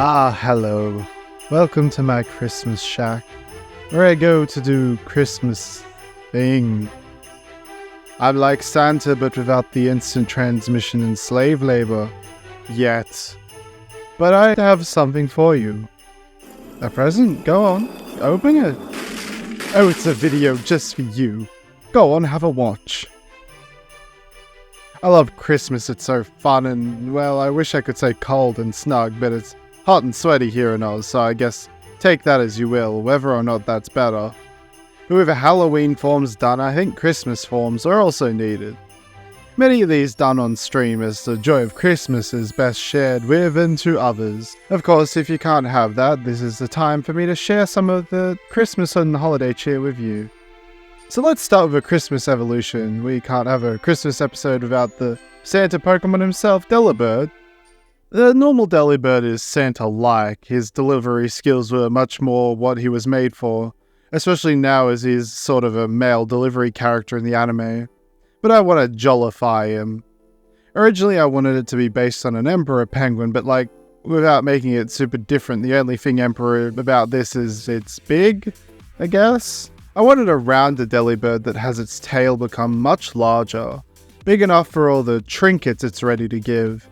Hello. Welcome to my Christmas shack, where I go to do Christmas thing. I'm like Santa, but without the instant transmission and slave labor. Yet. But I have something for you. A present? Go on. Open it. Oh, it's a video just for you. Go on, have a watch. I love Christmas, it's so fun and, well, I wish I could say cold and snug, but it's hot and sweaty here in Oz, so I guess take that as you will, whether or not that's better. But with Halloween forms done, I think Christmas forms are also needed. Many of these done on stream as the joy of Christmas is best shared with and to others. Of course, if you can't have that, this is the time for me to share some of the Christmas and holiday cheer with you. So let's start with a Christmas evolution. We can't have a Christmas episode without the Santa Pokemon himself, Delibird. The normal Delibird is Santa-like. His delivery skills were much more what he was made for, especially now as he's sort of a male delivery character in the anime. But I want to jollify him. Originally I wanted it to be based on an Emperor Penguin, but without making it super different, the only thing Emperor about this is it's big, I guess? I wanted a rounded Delibird that has its tail become much larger, big enough for all the trinkets it's ready to give.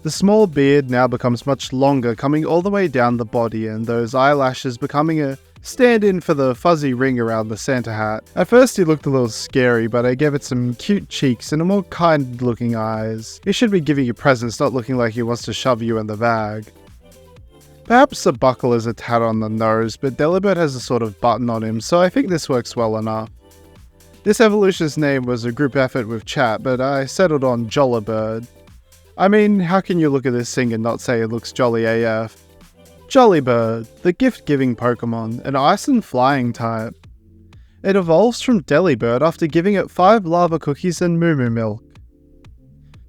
The small beard now becomes much longer, coming all the way down the body, and those eyelashes becoming a stand-in for the fuzzy ring around the Santa hat. At first he looked a little scary, but I gave it some cute cheeks and a more kind-looking eyes. He should be giving you presents, not looking like he wants to shove you in the bag. Perhaps the buckle is a tad on the nose, but Delibird has a sort of button on him, so I think this works well enough. This evolution's name was a group effort with chat, but I settled on Jollibird. I mean, how can you look at this thing and not say it looks jolly AF? Jollibird, the gift-giving Pokemon, an ice and flying type. It evolves from Delibird after giving it 5 lava cookies and moo moo milk.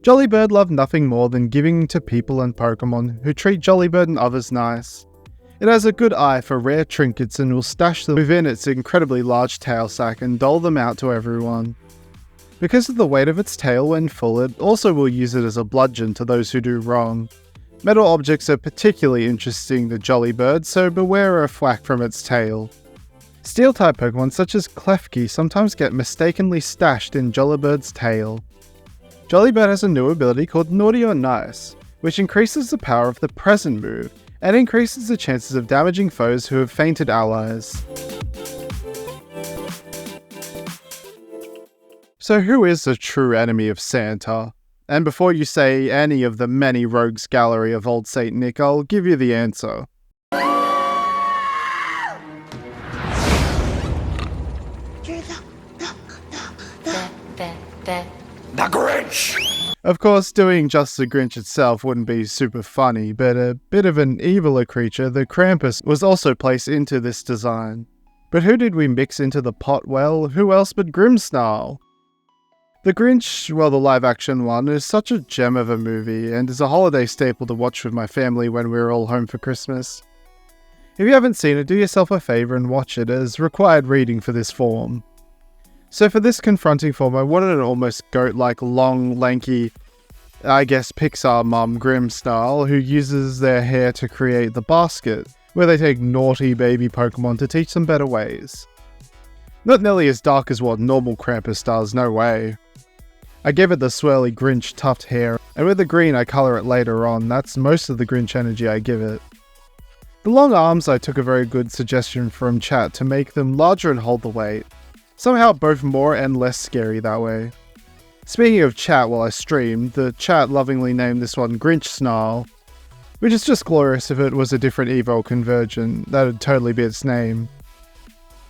Jollibird loved nothing more than giving to people and Pokemon who treat Jollibird and others nice. It has a good eye for rare trinkets and will stash them within its incredibly large tail sack and dole them out to everyone. Because of the weight of its tail when full, it also will use it as a bludgeon to those who do wrong. Metal objects are particularly interesting to Jollibird, so beware of whack from its tail. Steel-type Pokemon such as Klefki sometimes get mistakenly stashed in Jollibird's tail. Jollibird has a new ability called Naughty or Nice, which increases the power of the present move, and increases the chances of damaging foes who have fainted allies. So who is the true enemy of Santa? And before you say any of the many rogues gallery of Old Saint Nick, I'll give you the answer. The Grinch! Of course, doing just the Grinch itself wouldn't be super funny, but a bit of an eviler creature, the Krampus, was also placed into this design. But who did we mix into the pot? Well, who else but Grimmsnarl? The Grinch, well, the live-action one, is such a gem of a movie, and is a holiday staple to watch with my family when we're all home for Christmas. If you haven't seen it, do yourself a favour and watch it, as required reading for this form. So for this confronting form, I wanted an almost goat-like, long, lanky, I guess Pixar mum Grimmsnarl, who uses their hair to create the basket, where they take naughty baby Pokemon to teach them better ways. Not nearly as dark as what normal Krampus does, no way. I gave it the swirly Grinch tuft hair, and with the green I colour it later on. That's most of the Grinch energy I give it. The long arms, I took a very good suggestion from chat to make them larger and hold the weight. Somehow both more and less scary that way. Speaking of chat while I streamed, the chat lovingly named this one Grinchsnarl, which is just glorious. If it was a different Evo convergent, that'd totally be its name.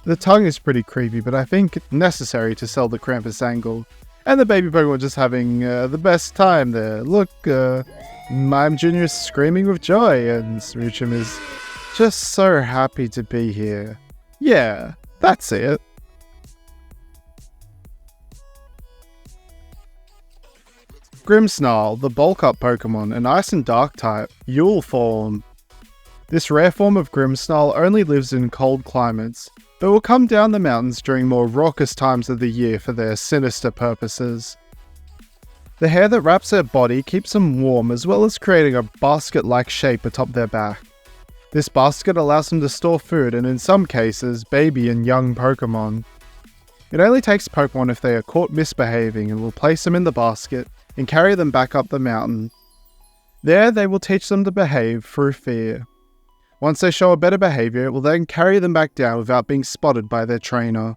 The tongue is pretty creepy, but I think necessary to sell the Krampus angle. And the baby Pokemon just having the best time there. Look, Mime Jr. is screaming with joy, and Smoochum is just so happy to be here. Yeah, that's it. Grimmsnarl, the bulk up Pokemon, an Ice and Dark type, Yule form. This rare form of Grimmsnarl only lives in cold climates, but will come down the mountains during more raucous times of the year for their sinister purposes. The hair that wraps their body keeps them warm as well as creating a basket-like shape atop their back. This basket allows them to store food and in some cases, baby and young Pokemon. It only takes Pokemon if they are caught misbehaving and will place them in the basket and carry them back up the mountain. There they will teach them to behave through fear. Once they show a better behavior, it will then carry them back down without being spotted by their trainer.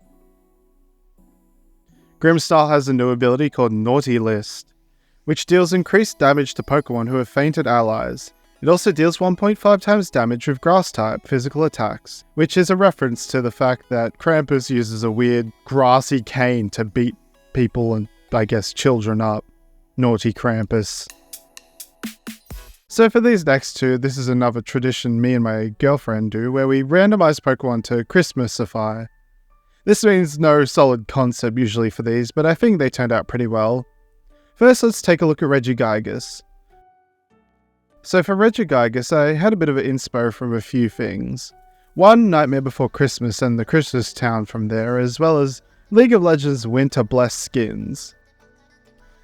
Grimmsnarl has a new ability called Naughty List, which deals increased damage to Pokemon who have fainted allies. It also deals 1.5 times damage with Grass-type physical attacks, which is a reference to the fact that Krampus uses a weird grassy cane to beat people and, I guess, children up. Naughty Krampus. So for these next two, this is another tradition me and my girlfriend do, where we randomize Pokemon to Christmasify. This means no solid concept usually for these, but I think they turned out pretty well. First, let's take a look at Regigigas. So for Regigigas, I had a bit of an inspo from a few things. One, Nightmare Before Christmas and the Christmas Town from there, as well as League of Legends Winter Blessed skins.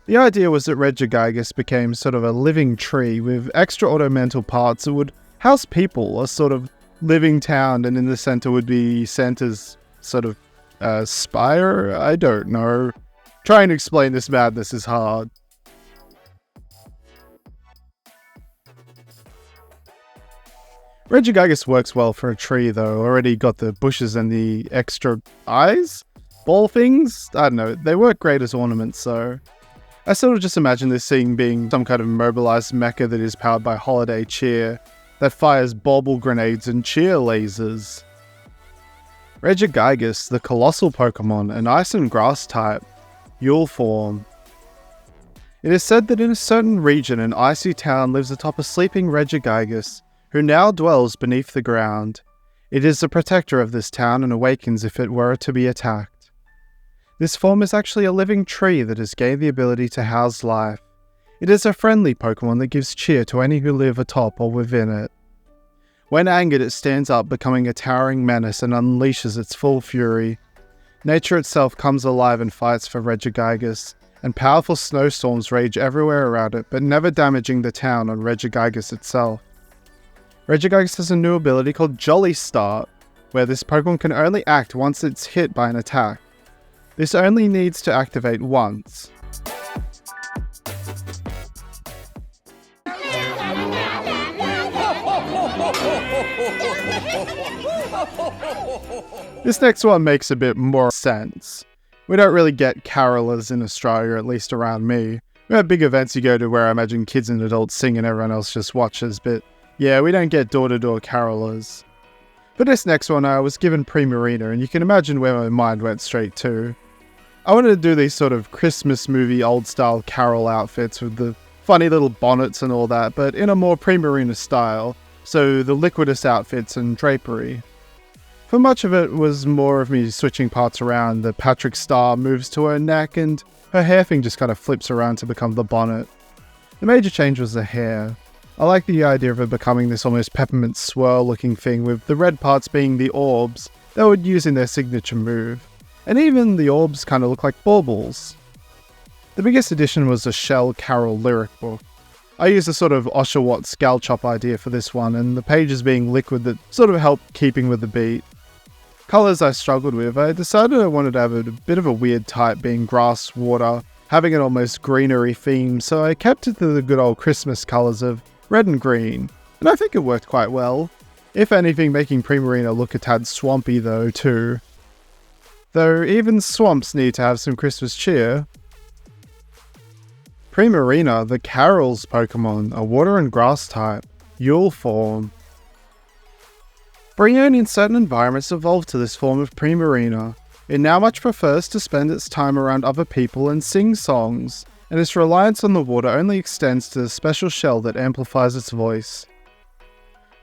The idea was that Regigigas became sort of a living tree with extra ornamental parts that would house people, a sort of living town, and in the center would be Santa's sort of spire? I don't know. Trying to explain this madness is hard. Regigigas works well for a tree though, already got the bushes and the extra eyes? Ball things? I don't know, they work great as ornaments so... I sort of just imagine this thing being some kind of mobilized mecha that is powered by holiday cheer, that fires bauble grenades and cheer lasers. Regigigas, the colossal Pokemon, an ice and grass type, Yule form. It is said that in a certain region an icy town lives atop a sleeping Regigigas, who now dwells beneath the ground. It is the protector of this town and awakens if it were to be attacked. This form is actually a living tree that has gained the ability to house life. It is a friendly Pokemon that gives cheer to any who live atop or within it. When angered, it stands up, becoming a towering menace and unleashes its full fury. Nature itself comes alive and fights for Regigigas, and powerful snowstorms rage everywhere around it, but never damaging the town on Regigigas itself. Regigigas has a new ability called Jolly Start, where this Pokemon can only act once it's hit by an attack. This only needs to activate once. This next one makes a bit more sense. We don't really get carolers in Australia, at least around me. We have big events you go to where I imagine kids and adults sing and everyone else just watches, but yeah, we don't get door-to-door carolers. For this next one, I was given Primarina, and you can imagine where my mind went straight to. I wanted to do these sort of Christmas movie old-style carol outfits with the funny little bonnets and all that, but in a more Primarina style, so the liquidous outfits and drapery. For much of it was more of me switching parts around. The Patrick Star moves to her neck and her hair thing just kind of flips around to become the bonnet. The major change was the hair. I like the idea of it becoming this almost peppermint swirl looking thing with the red parts being the orbs they would use in their signature move. And even the orbs kind of look like baubles. The biggest addition was the Shell Carol lyric book. I used a sort of Oshawott scale chop idea for this one, and the pages being liquid that sort of helped keeping with the beat. Colours I struggled with. I decided I wanted to have a bit of a weird type being grass, water, having an almost greenery theme, so I kept it to the good old Christmas colours of red and green, and I think it worked quite well. If anything, making Primarina look a tad swampy though too. Though even swamps need to have some Christmas cheer. Primarina, the Carol's Pokemon, a water and grass type, Yule form. Brionne in certain environments evolved to this form of Primarina. It now much prefers to spend its time around other people and sing songs, and its reliance on the water only extends to the special shell that amplifies its voice.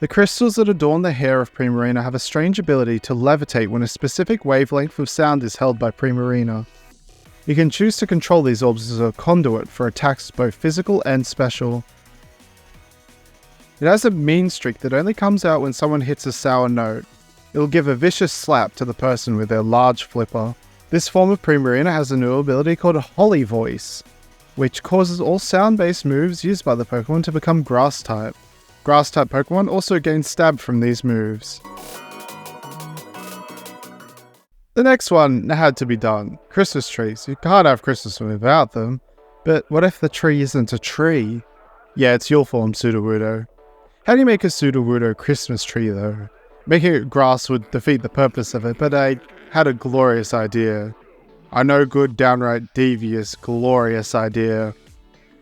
The crystals that adorn the hair of Primarina have a strange ability to levitate when a specific wavelength of sound is held by Primarina. You can choose to control these orbs as a conduit for attacks both physical and special. It has a mean streak that only comes out when someone hits a sour note. It'll give a vicious slap to the person with their large flipper. This form of Primarina has a new ability called Holly Voice. which causes all sound-based moves used by the Pokemon to become Grass-type. Grass-type Pokemon also gain Stab from these moves. The next one had to be done. Christmas trees. You can't have Christmas without them. But what if the tree isn't a tree? Yeah, it's your form, Sudowoodo. How do you make a Sudowoodo Christmas tree though? Making it grass would defeat the purpose of it, but I had a glorious idea. A no good, downright devious, glorious idea.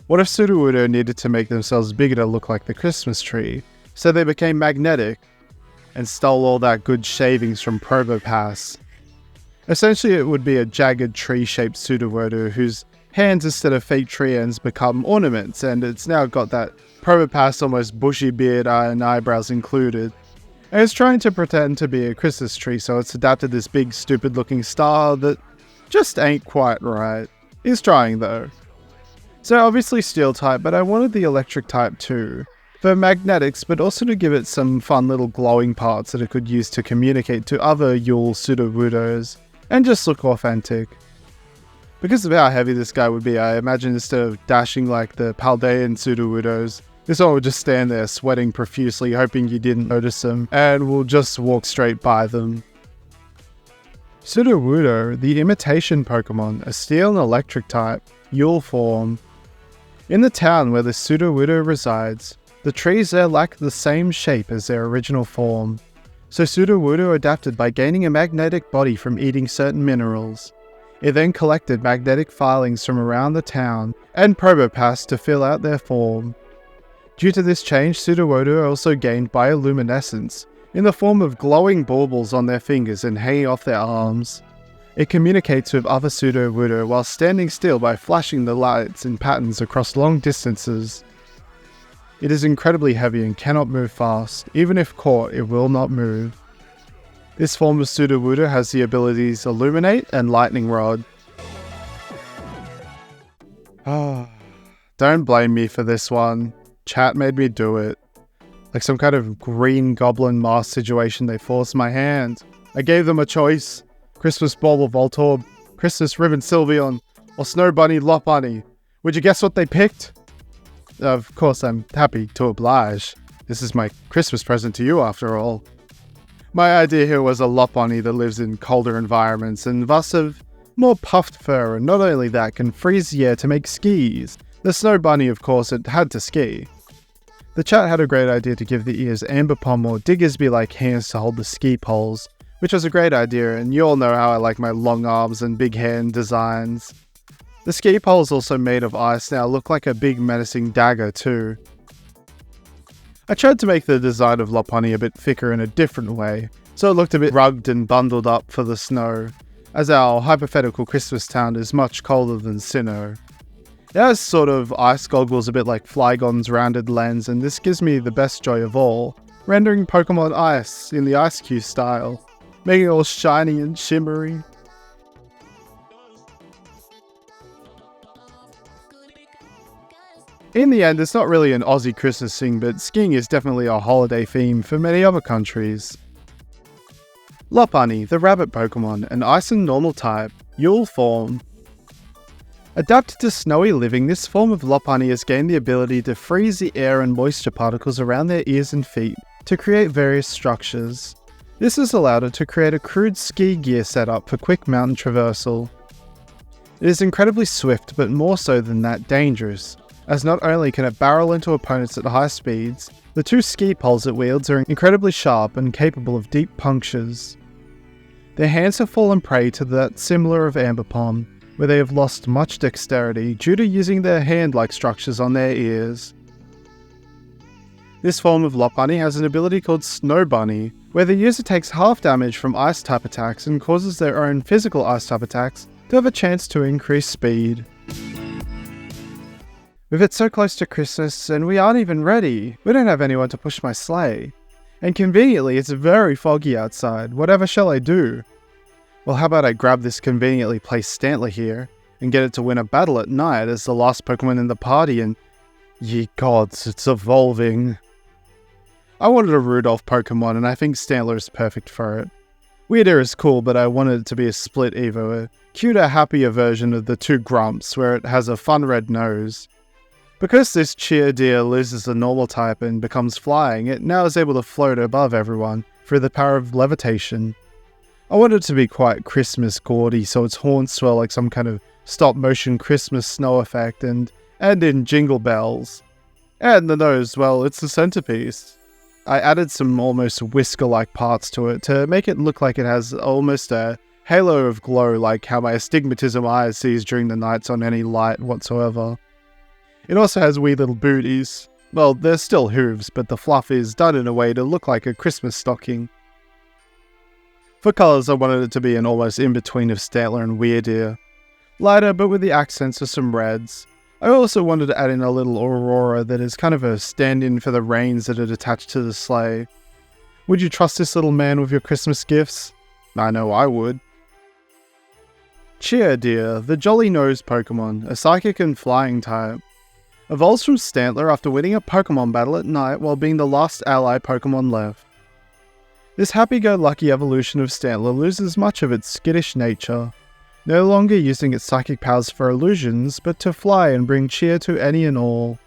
What if Sudowoodo needed to make themselves bigger to look like the Christmas tree, so they became magnetic, and stole all that good shavings from Probopass? Essentially it would be a jagged tree-shaped Sudowoodo whose hands instead of fake tree ends become ornaments, and it's now got that Probopass almost bushy beard and eyebrows included. And it's trying to pretend to be a Christmas tree, so it's adapted this big stupid looking star that just ain't quite right. It's trying though. So obviously steel type, but I wanted the electric type too. For magnetics, but also to give it some fun little glowing parts that it could use to communicate to other Yule Sudowoodos, and just look authentic. Because of how heavy this guy would be, I imagine instead of dashing like the Paldean Sudowoodos, this one would just stand there sweating profusely, hoping you didn't notice them, and will just walk straight by them. Sudowoodo, the imitation Pokemon, a steel and electric type, Yule form. In the town where the Sudowoodo resides, the trees there lack the same shape as their original form, so Sudowoodo adapted by gaining a magnetic body from eating certain minerals. It then collected magnetic filings from around the town and Probopass to fill out their form. Due to this change, Sudowoodo also gained bioluminescence in the form of glowing baubles on their fingers and hanging off their arms. It communicates with other Sudowoodo while standing still by flashing the lights in patterns across long distances. It is incredibly heavy and cannot move fast. Even if caught, it will not move. This form of Sudowoodo has the abilities Illuminate and Lightning Rod. Don't blame me for this one. Chat made me do it. Like some kind of green goblin mask situation, they forced my hand. I gave them a choice. Christmas Bauble Voltorb, Christmas Ribbon Sylveon, or Snow Bunny Lopunny. Would you guess what they picked? Of course, I'm happy to oblige. This is my Christmas present to you, after all. My idea here was a Lopunny that lives in colder environments and thus have more puffed fur, and not only that, can freeze the air to make skis. The Snow Bunny, of course, it had to ski. The chat had a great idea to give the ears Ambipom or Diggersby-like hands to hold the ski poles, which was a great idea, and you all know how I like my long arms and big hand designs. The ski poles, also made of ice, now look like a big menacing dagger too. I tried to make the design of Lopunny a bit thicker in a different way, so it looked a bit rugged and bundled up for the snow, as our hypothetical Christmas town is much colder than Sinnoh. It has sort of ice goggles a bit like Flygon's rounded lens, and this gives me the best joy of all, rendering Pokemon Ice in the Ice Cube style, making it all shiny and shimmery. In the end, it's not really an Aussie Christmas thing, but skiing is definitely a holiday theme for many other countries. Lopunny, the rabbit Pokemon, an ice and normal type, Yule form. Adapted to snowy living, this form of Lopunny has gained the ability to freeze the air and moisture particles around their ears and feet to create various structures. This has allowed it to create a crude ski gear setup for quick mountain traversal. It is incredibly swift, but more so than that, dangerous, as not only can it barrel into opponents at high speeds, the two ski poles it wields are incredibly sharp and capable of deep punctures. Their hands have fallen prey to that similar of Ambipom, where they have lost much dexterity due to using their hand-like structures on their ears. This form of Lopunny has an ability called Snow Bunny, where the user takes half damage from ice-type attacks and causes their own physical ice-type attacks to have a chance to increase speed. With it so close to Christmas, and we aren't even ready. We don't have anyone to push my sleigh. And conveniently, it's very foggy outside. Whatever shall I do? Well, how about I grab this conveniently placed Stantler here, and get it to win a battle at night as the last Pokemon in the party, and ye gods, it's evolving. I wanted a Rudolph Pokemon, and I think Stantler is perfect for it. Weird Air is cool, but I wanted it to be a split Evo, a cuter, happier version of the two grumps where it has a fun red nose. Because this cheer deer loses the normal type and becomes flying, it now is able to float above everyone through the power of levitation. I want it to be quite Christmas gaudy, so its horns swell like some kind of stop-motion Christmas snow effect, and in Jingle Bells. And the nose, well, it's the centerpiece. I added some almost whisker-like parts to it to make it look like it has almost a halo of glow, like how my astigmatism eyes sees during the nights on any light whatsoever. It also has wee little booties. Well, they're still hooves, but the fluff is done in a way to look like a Christmas stocking. For colours, I wanted it to be an almost in-between of Stantler and Weirdeer. Lighter, but with the accents of some reds. I also wanted to add in a little aurora that is kind of a stand-in for the reins that are attached to the sleigh. Would you trust this little man with your Christmas gifts? I know I would. Cheerdeer, the jolly-nosed Pokemon, a psychic and flying type. Evolves from Stantler after winning a Pokemon battle at night while being the last ally Pokemon left. This happy-go-lucky evolution of Stantler loses much of its skittish nature, no longer using its psychic powers for illusions, but to fly and bring cheer to any and all.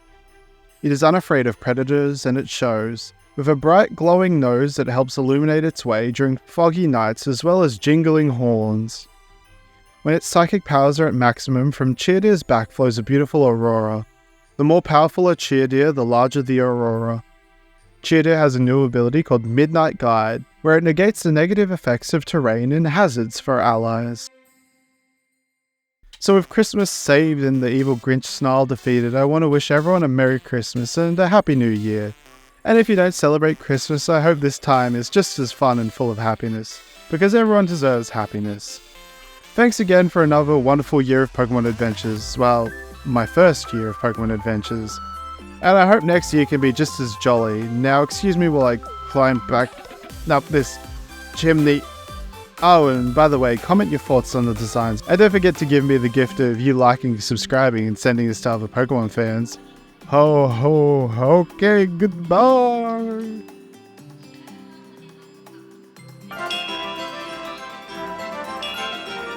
It is unafraid of predators, and it shows, with a bright glowing nose that helps illuminate its way during foggy nights as well as jingling horns. When its psychic powers are at maximum, from Cheerdeer's back flows a beautiful aurora. The more powerful a Cheerdeer, the larger the aurora. Cheerdeer has a new ability called Midnight Guide, where it negates the negative effects of terrain and hazards for allies. So with Christmas saved and the evil Grinch snarl defeated, I want to wish everyone a Merry Christmas and a Happy New Year. And if you don't celebrate Christmas, I hope this time is just as fun and full of happiness, because everyone deserves happiness. Thanks again for another wonderful year of Pokemon Adventures, well, my first year of Pokemon Adventures. And I hope next year can be just as jolly. Now excuse me while I climb back up this chimney. Oh, and by the way, comment your thoughts on the designs. And don't forget to give me the gift of you liking, subscribing, and sending this to other Pokemon fans. Ho ho, okay, goodbye!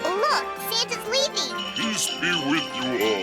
Look, Santa's leaving! Peace be with you all.